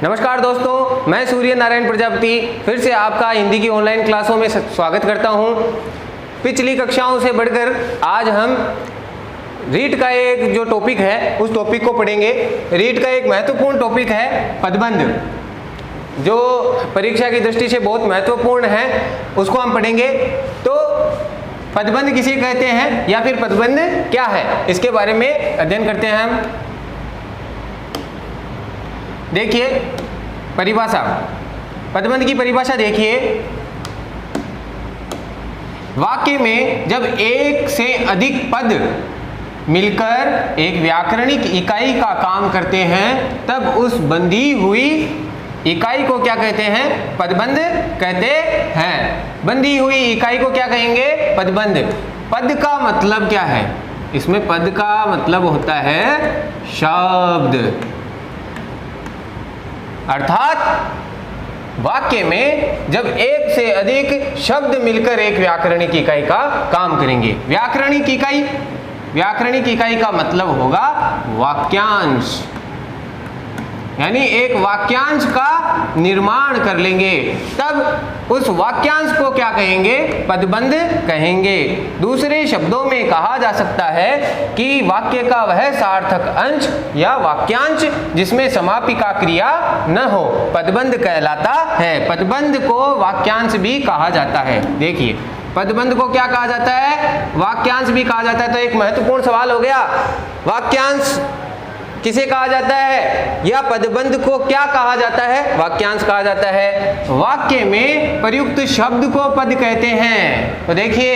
नमस्कार दोस्तों, मैं सूर्य नारायण प्रजापति फिर से आपका हिंदी की ऑनलाइन क्लासों में स्वागत करता हूं। पिछली कक्षाओं से बढ़कर आज हम रीट का एक जो टॉपिक है उस टॉपिक को पढ़ेंगे। रीट का एक महत्वपूर्ण टॉपिक है पदबंध, जो परीक्षा की दृष्टि से बहुत महत्वपूर्ण है, उसको हम पढ़ेंगे। तो पदबंध किसे कहते हैं या फिर पदबंध क्या है, इसके बारे में अध्ययन करते हैं हम। देखिए परिभाषा, पदबंध की परिभाषा देखिए। वाक्य में जब एक से अधिक पद मिलकर एक व्याकरणिक इकाई का काम करते हैं तब उस बंधी हुई इकाई को क्या कहते हैं? पदबंध कहते हैं। बंधी हुई इकाई को क्या कहेंगे? पदबंध। पद का मतलब क्या है? इसमें पद का मतलब होता है शब्द, अर्थात वाक्य में जब एक से अधिक शब्द मिलकर एक व्याकरणिक इकाई का काम करेंगे। व्याकरणिक इकाई का मतलब होगा वाक्यांश, यानी एक वाक्यांश का निर्माण कर लेंगे तब उस वाक्यांश को क्या कहेंगे? पदबंध कहेंगे। दूसरे शब्दों में कहा जा सकता है कि वाक्य का वह सार्थक अंश या वाक्यांश जिसमें समापिका क्रिया न हो पदबंध कहलाता है। पदबंध को वाक्यांश भी कहा जाता है। देखिए पदबंध को क्या कहा जाता है? वाक्यांश भी कहा जाता है। तो एक महत्वपूर्ण सवाल हो गया, वाक्यांश किसे कहा जाता है या पदबंध को क्या कहा जाता है? वाक्यांश कहा जाता है। वाक्य में प्रयुक्त शब्द को पद कहते हैं। तो देखिए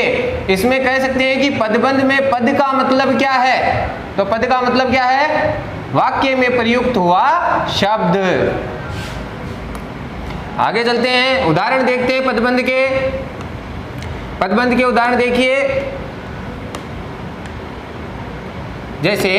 इसमें कह सकते हैं कि पदबंध में पद का मतलब क्या है? तो पद का मतलब क्या है? वाक्य में प्रयुक्त हुआ शब्द। आगे चलते हैं, उदाहरण देखते हैं पदबंध के। पदबंध के उदाहरण देखिए, जैसे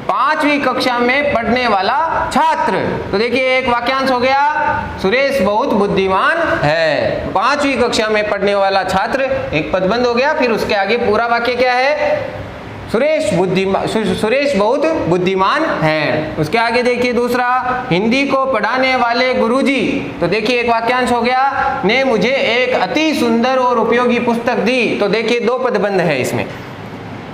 5वीं कक्षा में पढ़ने वाला छात्र। तो देखिए एक वाक्यांश हो गया, सुरेश बहुत बुद्धिमान है। 5वीं कक्षा में पढ़ने वाला छात्र एक पदबंध हो गया। फिर उसके आगे पूरा वाक्य क्या है? सुरेश बहुत बुद्धिमान है। उसके आगे देखिए दूसरा, हिंदी को पढ़ाने वाले गुरुजी। तो देखिए एक वाक्यांश हो गया, ने मुझे एक अति सुंदर और उपयोगी पुस्तक दी। तो देखिए 2 पदबंध है इसमें।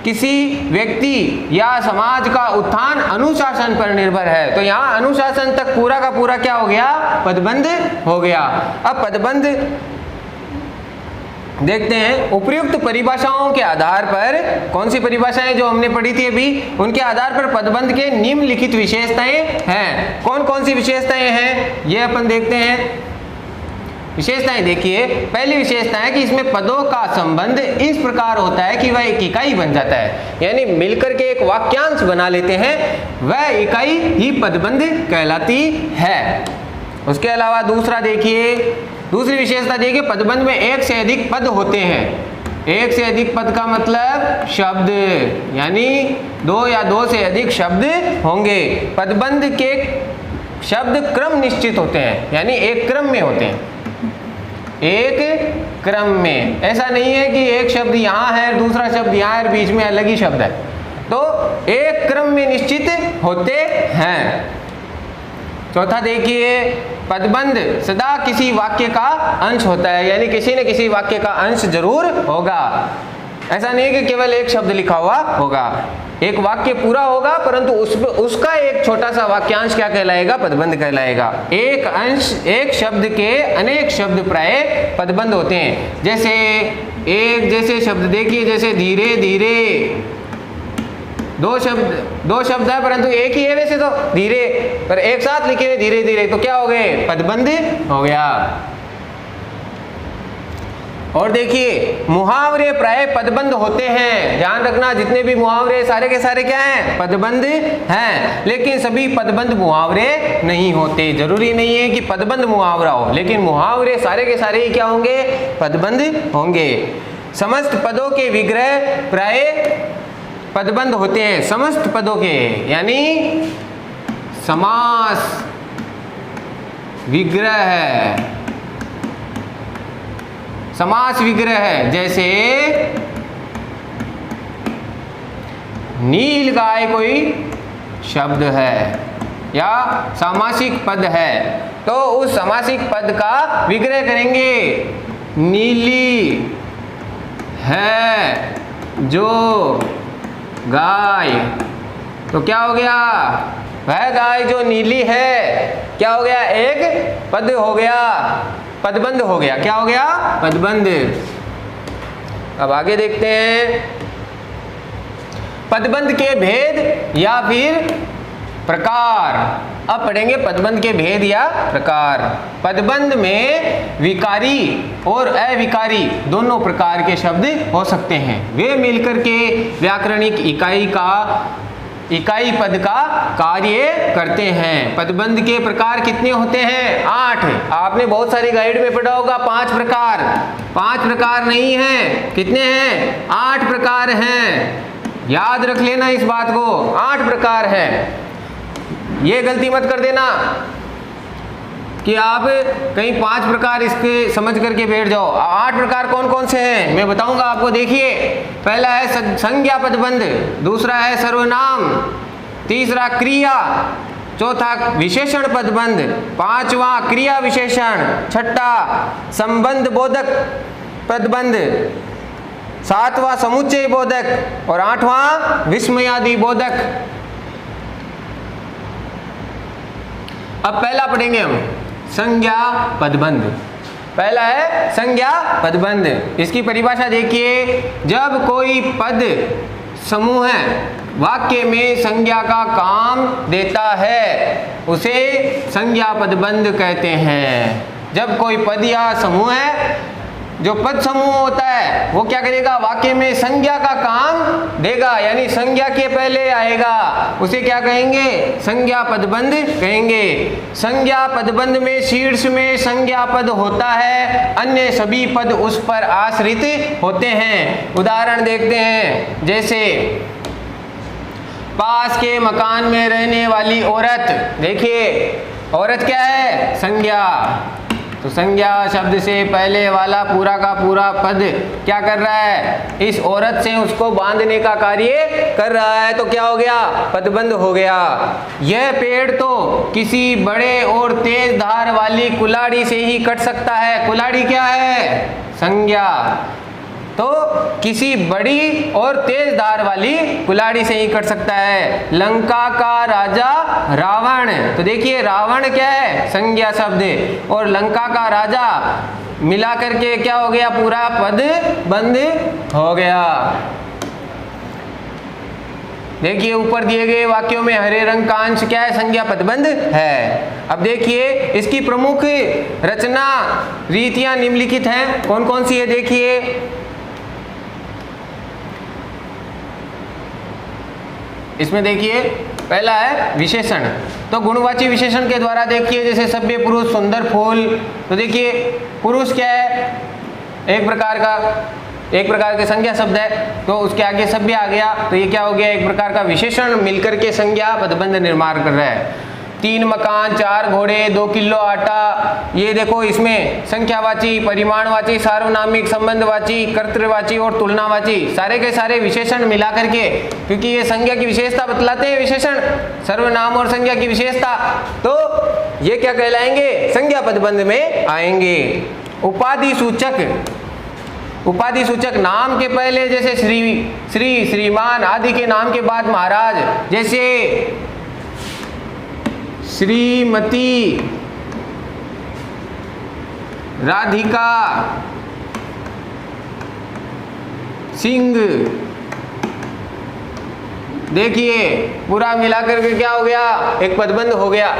किसी व्यक्ति या समाज का उत्थान अनुशासन पर निर्भर है। तो यहाँ अनुशासन तक पूरा का पूरा क्या हो गया? पदबंध हो गया। अब पदबंध देखते हैं। उपर्युक्त परिभाषाओं के आधार पर, कौन सी परिभाषाएं जो हमने पढ़ी थी अभी, उनके आधार पर पदबंध के निम्नलिखित विशेषताएं हैं। कौन कौन सी विशेषताएं हैं ये अपन देखते हैं। विशेषताएं देखिए, पहली विशेषता है कि इसमें पदों का संबंध इस प्रकार होता है कि वह एक इकाई बन जाता है, यानी मिलकर के एक वाक्यांश बना लेते हैं, वह इकाई ही पदबंध कहलाती है। उसके अलावा दूसरा देखिए, दूसरी विशेषता देखिए, पदबंध में एक से अधिक पद होते हैं। एक से अधिक पद का मतलब शब्द, यानी 2 या 2 से अधिक शब्द होंगे। पदबंध के शब्द क्रम निश्चित होते हैं, यानी एक क्रम में होते हैं, एक क्रम में। ऐसा नहीं है कि एक शब्द यहाँ है दूसरा शब्द यहाँ है, बीच में अलग ही शब्द है। तो एक क्रम में निश्चित होते हैं। चौथा देखिए, पदबंध सदा किसी वाक्य का अंश होता है, यानी किसी न किसी वाक्य का अंश जरूर होगा। ऐसा नहीं है कि केवल एक शब्द लिखा हुआ होगा। एक वाक्य पूरा होगा परंतु उसका एक छोटा सा वाक्यांश क्या कहलाएगा? पदबंध कहलाएगा। एक अंश, एक शब्द के अनेक शब्द प्राय पदबंध होते हैं। जैसे शब्द देखिए, जैसे धीरे धीरे, दो शब्द है परंतु एक ही है वैसे तो, धीरे, पर एक साथ लिखे हुए धीरे धीरे, तो क्या हो गए? पदबंध हो गया। और देखिए मुहावरे प्राय पदबंध होते हैं। ध्यान रखना, जितने भी मुहावरे सारे के सारे क्या हैं? पदबंध हैं। लेकिन सभी पदबंध मुहावरे नहीं होते। जरूरी नहीं है कि पदबंध मुहावरा हो, लेकिन मुहावरे सारे के सारे ही क्या होंगे? पदबंध होंगे। समस्त पदों के विग्रह प्राय पदबंध होते हैं। समस्त पदों के, यानी समास विग्रह है, समास विग्रह है। जैसे नील गाय कोई शब्द है, या सामासिक पद है, तो उस सामासिक पद का विग्रह करेंगे। नीली है जो गाय, तो क्या हो गया, वह गाय जो नीली है, क्या हो गया, एक पद हो गया, पदबंध हो गया। क्या हो गया, पदबंध। अब आगे देखते हैं पदबंध के भेद या फिर प्रकार। अब पढ़ेंगे पदबंध के भेद या प्रकार। पदबंध में विकारी और अविकारी दोनों प्रकार के शब्द हो सकते हैं, वे मिलकर के व्याकरणिक इकाई पद का कार्य करते हैं। पदबंध के प्रकार कितने होते हैं, 8। आपने बहुत सारी गाइड में पढ़ा होगा 5 प्रकार, 5 प्रकार नहीं है, कितने हैं, 8 प्रकार हैं। याद रख लेना इस बात को, 8 प्रकार हैं। ये गलती मत कर देना कि आप कहीं 5 प्रकार इसके समझ करके बैठ जाओ। 8 प्रकार कौन कौन से हैं मैं बताऊंगा आपको। देखिए, पहला है संज्ञा पदबंध, दूसरा है सर्वनाम, तीसरा क्रिया, चौथा विशेषण पदबंध, पांचवा क्रिया विशेषण, छठा संबंध बोधक पदबंध, सातवां समुच्चय बोधक और आठवां विस्मयादि बोधक। अब पहला पढ़ेंगे हम संज्ञा पदबंध। पहला है संज्ञा पदबंध। इसकी परिभाषा देखिए, जब कोई पद समूह वाक्य में संज्ञा का काम देता है उसे संज्ञा पदबंध कहते हैं। जब कोई पद या समूह है, जो पद समूह होता है वो क्या करेगा, वाक्य में संज्ञा का काम देगा, यानी संज्ञा के पहले आएगा, उसे क्या कहेंगे, संज्ञा पदबंध कहेंगे। संज्ञा पदबंध में शीर्ष में संज्ञा पद होता है, अन्य सभी पद उस पर आश्रित होते हैं। उदाहरण देखते हैं, जैसे पास के मकान में रहने वाली औरत। देखिए, औरत क्या है, संज्ञा। तो संज्ञा शब्द से पहले वाला पूरा का पूरा पद क्या कर रहा है, इस औरत से उसको बांधने का कार्य कर रहा है, तो क्या हो गया, पदबंध हो गया। यह पेड़ तो किसी बड़े और तेज धार वाली कुल्हाड़ी से ही कट सकता है। कुल्हाड़ी क्या है, संज्ञा। तो किसी बड़ी और तेज धार वाली कुल्हाड़ी से ही कट सकता है। लंका का राजा रावण, तो देखिए रावण क्या है, संज्ञा शब्द, और लंका का राजा मिला करके क्या हो गया, पूरा पद बंद हो गया। देखिए ऊपर दिए गए वाक्यों में हरे रंग का अंश क्या है, संज्ञा पदबंध है। अब देखिए इसकी प्रमुख रचना रीतियां निम्नलिखित हैं, कौन कौन सी है देखिए। इसमें देखिए पहला है विशेषण। तो गुणवाची विशेषण के द्वारा देखिए, जैसे सभ्य पुरुष, सुंदर फूल। तो देखिए पुरुष क्या है, एक प्रकार के संज्ञा शब्द है, तो उसके आगे सभ्य आ गया, तो ये क्या हो गया, एक प्रकार का विशेषण मिलकर के संज्ञा पदबंध निर्माण कर रहा है। 3 मकान, 4 घोड़े, 2 किलो आटा। ये देखो इसमें संख्यावाची, परिमाणवाची, सार्वनामिक, संबंधवाची, कर्तृवाची और तुलनावाची सारे के सारे विशेषण मिला करके, क्योंकि ये संज्ञा की विशेषता बतलाते हैं विशेषण, सर्वनाम और संज्ञा की विशेषता, तो ये क्या कहलाएंगे, संज्ञा पदबंध में आएंगे। उपाधि सूचक नाम के पहले जैसे श्री, श्रीमान आदि के नाम के बाद महाराज, जैसे श्रीमती, राधिका, सिंह। देखिए पूरा मिलाकर के क्या हो गया, एक पदबंध हो गया।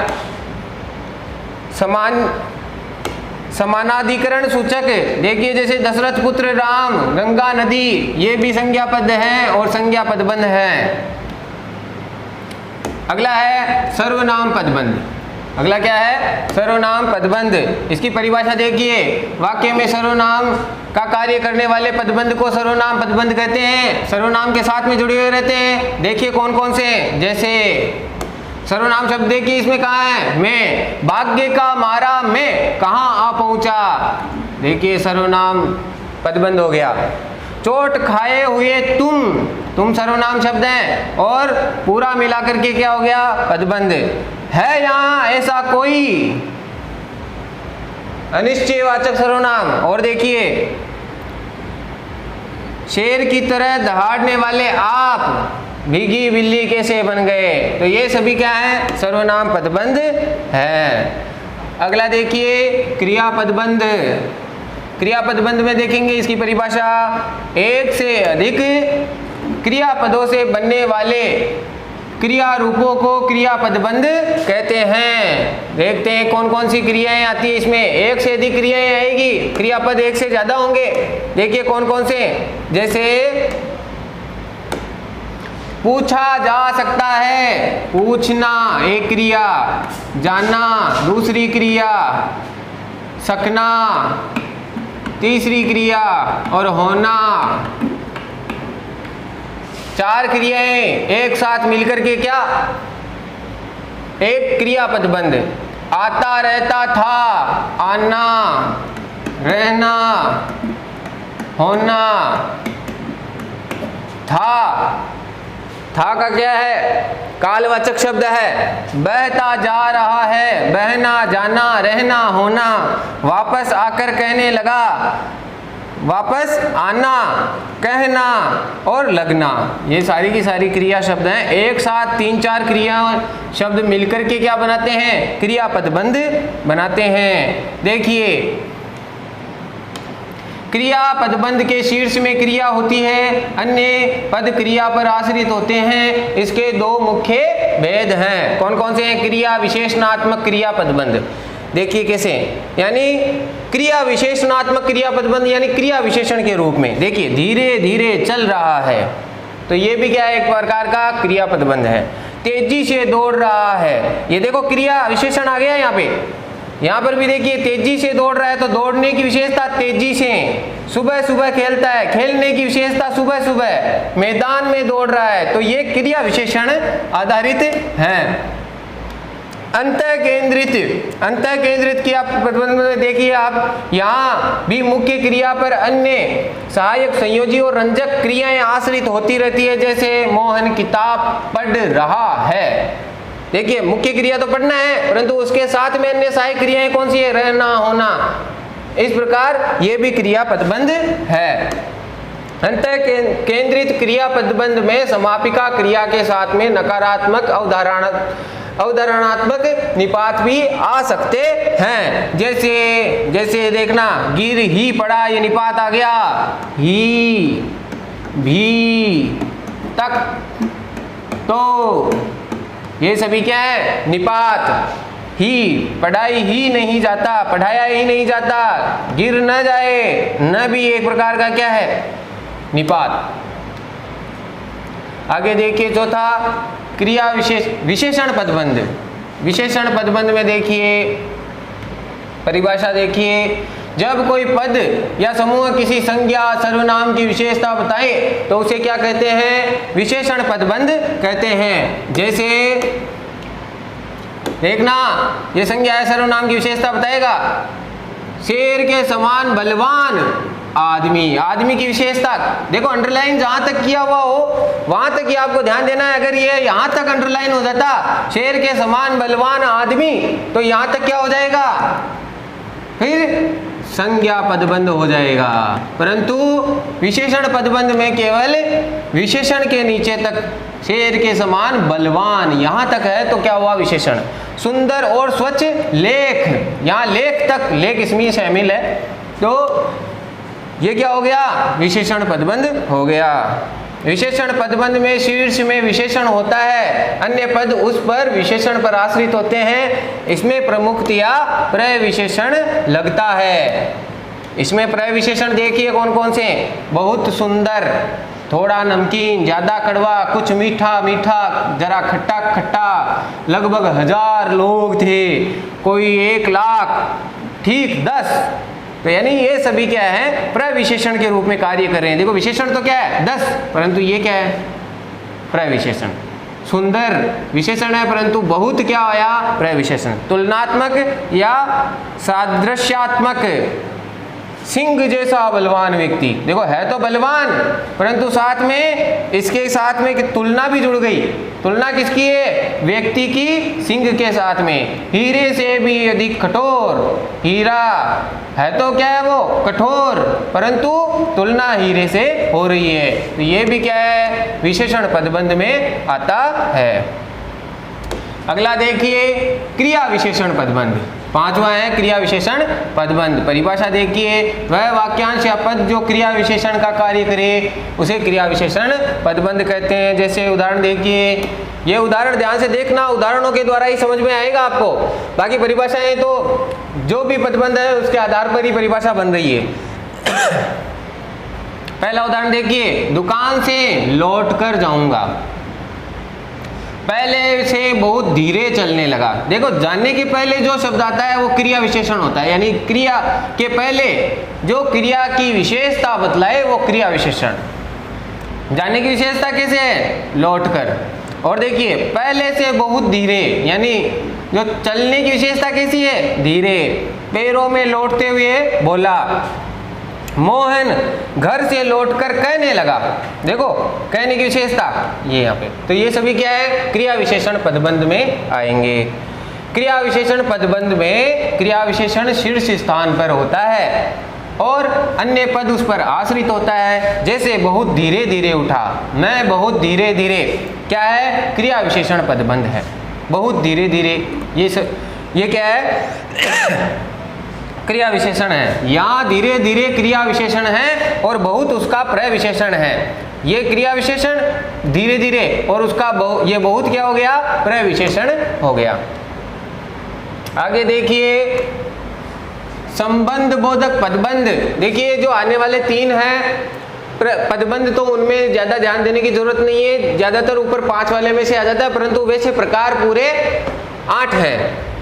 समानाधिकरण सूचक देखिए, जैसे दशरथ पुत्र राम, गंगा नदी, ये भी संज्ञा पद है और संज्ञा पदबंध है। अगला है सर्वनाम पदबंध। अगला क्या है, सर्वनाम पदबंध। इसकी परिभाषा देखिए, वाक्य में सर्वनाम का कार्य करने वाले पदबंध को सर्वनाम पदबंध कहते हैं, सर्वनाम के साथ में जुड़े हुए रहते हैं। देखिए कौन कौन से, जैसे सर्वनाम शब्द देखिए इसमें कहाँ है, मैं, भाग्य का मारा मैं कहाँ आ पहुंचा, देखिए सर्वनाम पदबंध हो गया। चोट खाए हुए तुम सर्वनाम शब्द है और पूरा मिलाकर के क्या हो गया, पदबंध है। यहाँ ऐसा कोई अनिश्चयवाचक सर्वनाम। और देखिए, शेर की तरह दहाड़ने वाले आप भीगी बिल्ली कैसे बन गए, तो ये सभी क्या है, सर्वनाम पदबंध है। अगला देखिए, क्रियापदबंध। क्रियापदबंध में देखेंगे इसकी परिभाषा, एक से अधिक क्रियापदों से बनने वाले क्रिया रूपों को क्रियापदबंध कहते हैं। देखते हैं कौन कौन सी क्रियाएं आती है इसमें। एक से अधिक क्रियाएं आएगी, क्रियापद एक से ज्यादा होंगे। देखिए कौन कौन से, जैसे पूछा जा सकता है, पूछना एक क्रिया, जानना दूसरी क्रिया, सकना तीसरी क्रिया और होना, चार क्रियाएं एक साथ मिलकर के क्या, एक क्रियापदबंध। आता रहता था, आना, रहना, होना, था का क्या है, कालवाचक शब्द है। बहता जा रहा है, बहना, जाना, रहना, होना। वापस आकर कहने लगा, वापस आना, कहना और लगना। ये सारी की सारी क्रिया शब्द हैं। एक साथ तीन चार क्रिया शब्द मिलकर के क्या बनाते हैं, क्रियापदबंध बनाते हैं। देखिए, क्रिया पदबंध के शीर्ष में क्रिया होती है, अन्य पद क्रिया पर आश्रित होते हैं। इसके दो मुख्य भेद हैं। कौन कौन से हैं, क्रिया विशेषणात्मक क्रिया पदबंध। देखिए कैसे, यानी क्रिया विशेषणात्मक क्रिया पदबंध यानी क्रिया विशेषण के रूप में। देखिए, धीरे धीरे चल रहा है, तो ये भी क्या है, एक प्रकार का क्रिया पदबंध है। तेजी से दौड़ रहा है, ये देखो क्रिया विशेषण आ गया यहाँ पे। यहाँ पर भी देखिए, तेजी से दौड़ रहा है तो दौड़ने की विशेषता तेजी से। सुबह सुबह खेलता है, खेलने की विशेषता सुबह सुबह। मैदान में दौड़ रहा है, तो ये क्रिया विशेषण आधारित है। अंतः केंद्रित क्रिया पदबंध में देखिए आप, यहाँ भी मुख्य क्रिया पर अन्य सहायक, संयोजी और रंजक क्रियाएं आश्रित होती रहती है। जैसे मोहन किताब पढ़ रहा है। देखिए, मुख्य क्रिया तो पढ़ना है, परंतु उसके साथ में अन्य सहायक क्रियाएं कौन सी है, रहना, होना। इस प्रकार ये भी क्रिया पदबंध है। अंतः केंद्रित क्रिया पदबंध में समापिका क्रिया के साथ में नकारात्मक अवधारणात्मक निपात भी आ सकते हैं। जैसे देखना, गिर ही पड़ा, ये निपात आ गया। ही, भी, तक, तो, ये सभी क्या है, निपात। ही, पढ़ाई ही नहीं जाता, पढ़ाया ही नहीं जाता। गिर न जाए, न भी एक प्रकार का क्या है, निपात। आगे देखिए चौथा, क्रिया विशेषण पदबंध। विशेषण पदबंध में देखिए परिभाषा, देखिए, जब कोई पद या समूह किसी संज्ञा सर्वनाम की विशेषता बताए तो उसे क्या कहते हैं, विशेषण पदबंध कहते हैं। जैसे देखना, ये संज्ञा है सर्वनाम की विशेषता बताएगा। शेर के समान बलवान आदमी, आदमी की विशेषता। देखो, अंडरलाइन जहां तक किया हुआ हो वहां तक ही आपको ध्यान देना है। अगर ये यहां तक अंडरलाइन हो जाता, शेर के समान बलवान आदमी, तो यहां तक क्या हो जाएगा, फिर संज्ञा पदबंध हो जाएगा। परंतु विशेषण पदबंध में केवल विशेषण के नीचे तक, शेर के समान बलवान यहां तक है तो क्या हुआ, विशेषण। सुंदर और स्वच्छ लेख, यहाँ लेख तक, लेख इसमें शामिल है, तो ये क्या हो गया, विशेषण पदबंध हो गया। विशेषण पदबंध में शीर्ष में विशेषण होता है, अन्य पद उस पर विशेषण पर आश्रित होते हैं। इसमें प्रमुखतया प्रविशेषण लगता है। इसमें प्रविशेषण देखिए कौन कौन से, बहुत सुंदर, थोड़ा नमकीन, ज्यादा कड़वा, कुछ मीठा मीठा, जरा खट्टा खट्टा, लगभग 1000 लोग थे, कोई 1 लाख, ठीक 10। तो यानी ये सभी क्या है, प्रविशेषण के रूप में कार्य कर रहे हैं। देखो, विशेषण तो क्या है 10, परंतु ये क्या है, प्रविशेषण। सुंदर विशेषण है, परंतु बहुत क्या आया, प्रविशेषण। तुलनात्मक या सादृश्यात्मक सिंह जैसा बलवान व्यक्ति। देखो है तो बलवान, परंतु साथ में इसके साथ में तुलना भी जुड़ गई। तुलना किसकी है? व्यक्ति की सिंह के साथ में। हीरे से भी अधिक कठोर, हीरा है तो क्या है वो? कठोर, परंतु तुलना हीरे से हो रही है, तो ये भी क्या है? विशेषण पदबंध में आता है। अगला देखिए क्रिया विशेषण पदबंध, पांचवा है क्रिया विशेषण पदबंध। परिभाषा देखिए, वह वाक्यांश या पद जो क्रिया विशेषण का कार्य करे उसे क्रिया विशेषण पदबंध कहते हैं। जैसे उदाहरण देखिए, ये उदाहरण ध्यान से देखना, उदाहरणों के द्वारा ही समझ में आएगा आपको। बाकी परिभाषाएं तो जो भी पदबंध है उसके आधार पर ही परिभाषा बन रही है। पहला उदाहरण देखिए, दुकान से लौट कर जाऊंगा, पहले से बहुत धीरे चलने लगा। देखो जानने के पहले जो शब्द आता है वो क्रिया विशेषण होता है, यानी क्रिया के पहले जो क्रिया की विशेषता बतलाए वो क्रिया विशेषण। जानने की विशेषता कैसे है? लौट कर। और देखिए पहले से बहुत धीरे, यानी जो चलने की विशेषता कैसी है? धीरे। पैरों में लौटते हुए बोला, मोहन घर से लौटकर कहने लगा। देखो कहने की विशेषता ये यहाँ पे, तो ये सभी क्या है? क्रिया विशेषण पदबंध में आएंगे। क्रिया विशेषण पदबंध में क्रिया विशेषण शीर्ष स्थान पर होता है और अन्य पद उस पर आश्रित होता है। जैसे बहुत धीरे धीरे उठा, मैं बहुत धीरे धीरे, क्या है? क्रिया विशेषण पदबंध है। बहुत धीरे धीरे, ये क्या है? क्रिया विशेषण है। यहाँ धीरे धीरे क्रिया विशेषण है और बहुत उसका प्रविशेषण है। ये क्रिया विशेषण धीरे धीरे और उसका ये बहुत क्या हो गया? प्रविशेषण हो गया। आगे देखिए संबंध बोधक पदबंध। देखिए जो आने वाले तीन हैं पदबंध, तो उनमें ज्यादा ध्यान देने की जरूरत नहीं है, ज्यादातर ऊपर 5 वाले में से आ जाता है, परंतु वैसे प्रकार पूरे 8 है।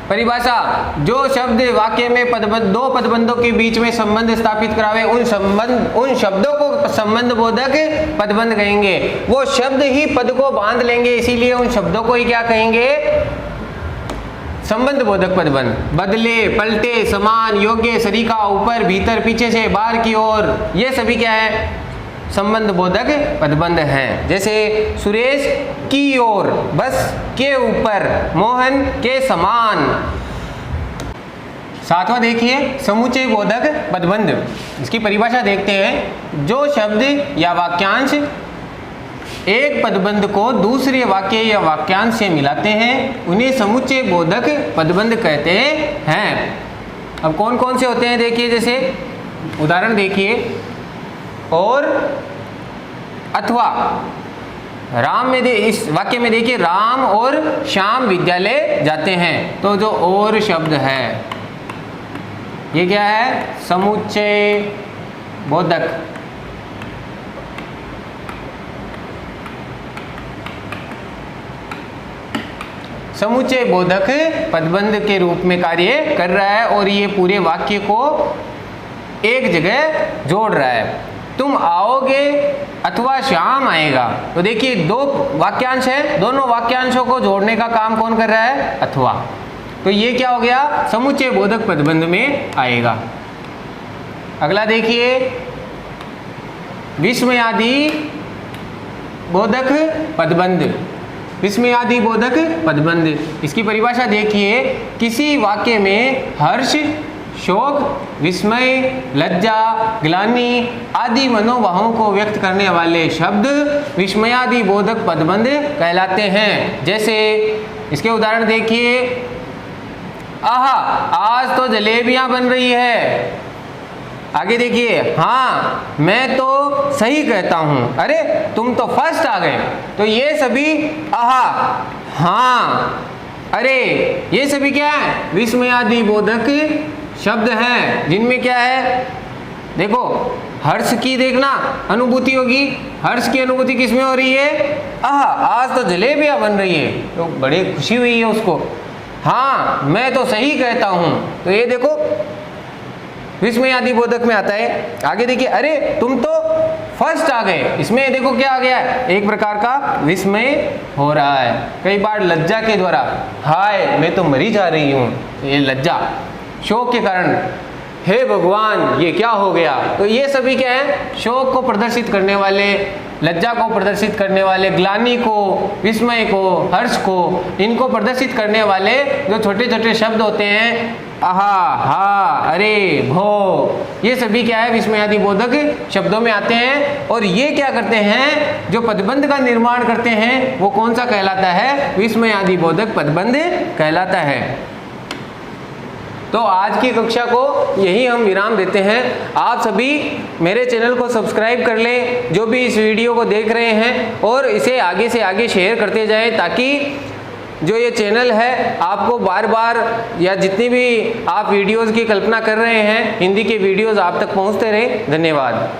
परिभाषा, जो शब्द वाक्य में दो पदबंधों के बीच में संबंध स्थापित करावे उन शब्दों को संबंध बोधक पदबंध कहेंगे। वो शब्द ही पद को बांध लेंगे, इसीलिए उन शब्दों को ही क्या कहेंगे? संबंध बोधक पदबंध। बदले, पलटे, समान, योग्य, सरीका, ऊपर, भीतर, पीछे से, बाहर की ओर, ये सभी क्या है? संबंध बोधक पदबंध हैं। जैसे सुरेश की ओर, बस के ऊपर, मोहन के समान। सातवां देखिए समुच्चय बोधक पदबंध। इसकी परिभाषा देखते हैं, जो शब्द या वाक्यांश एक पदबंध को दूसरे वाक्य या वाक्यांश से मिलाते हैं उन्हें समुच्चय बोधक पदबंध कहते हैं। अब कौन कौन से होते हैं देखिए, जैसे उदाहरण देखिए, और अथवा। राम में इस वाक्य में देखिए, राम और श्याम विद्यालय जाते हैं, तो जो और शब्द है ये क्या है? समुच्चय बोधक। समुच्चय बोधक पदबंध के रूप में कार्य कर रहा है और ये पूरे वाक्य को एक जगह जोड़ रहा है। तुम आओगे अथवा श्याम आएगा, तो देखिए 2 वाक्यांश है, दोनों वाक्यांशों को जोड़ने का काम कौन कर रहा है? अथवा। तो ये क्या हो गया? समुच्चय बोधक पदबंध में आएगा। अगला देखिए विस्मयादि बोधक पदबंध। विस्मयादि बोधक पदबंध, इसकी परिभाषा देखिए, किसी वाक्य में हर्ष, शोक, विस्मय, लज्जा, ग्लानि आदि मनोभावों को व्यक्त करने वाले शब्द विस्मयादि बोधक पदबंध कहलाते हैं। जैसे इसके उदाहरण देखिए, आहा आज तो जलेबियां बन रही है। आगे देखिए, हाँ मैं तो सही कहता हूँ, अरे तुम तो फर्स्ट आ गए। तो ये सभी आहा, हाँ, अरे, ये सभी क्या है? विस्मयादि बोधक शब्द हैं, जिनमें क्या है? देखो हर्ष की देखना अनुभूति होगी, हर्ष की अनुभूति किसमें हो रही है? आहा आज तो जलेबियां बन रही है, तो बड़ी खुशी हुई है उसको। हाँ मैं तो सही कहता हूँ, तो ये देखो विस्मयादि बोधक में आता है। आगे देखिए, अरे तुम तो फर्स्ट आ गए, इसमें देखो क्या आ गया है? एक प्रकार का विस्मय हो रहा है। कई बार लज्जा के द्वारा, हाय मैं तो मरी जा रही हूँ, ये लज्जा, शोक के कारण हे भगवान ये क्या हो गया। तो ये सभी क्या है, शोक को प्रदर्शित करने वाले, लज्जा को प्रदर्शित करने वाले, ग्लानि को, विस्मय को, हर्ष को, इनको प्रदर्शित करने वाले जो छोटे छोटे शब्द होते हैं, आहा, हा, अरे, भो, ये सभी क्या है, विस्मयादि बोधक शब्दों में आते हैं। और ये क्या करते हैं, जो पदबंध का निर्माण करते हैं वो कौन सा कहलाता है, विस्मयादि बोधक पदबंध कहलाता है। तो आज की कक्षा को यही हम विराम देते हैं। आप सभी मेरे चैनल को सब्सक्राइब कर लें, जो भी इस वीडियो को देख रहे हैं, और इसे आगे से आगे शेयर करते जाएं, ताकि जो ये चैनल है आपको बार बार या जितनी भी आप वीडियोस की कल्पना कर रहे हैं, हिंदी के वीडियोस आप तक पहुंचते रहें। धन्यवाद।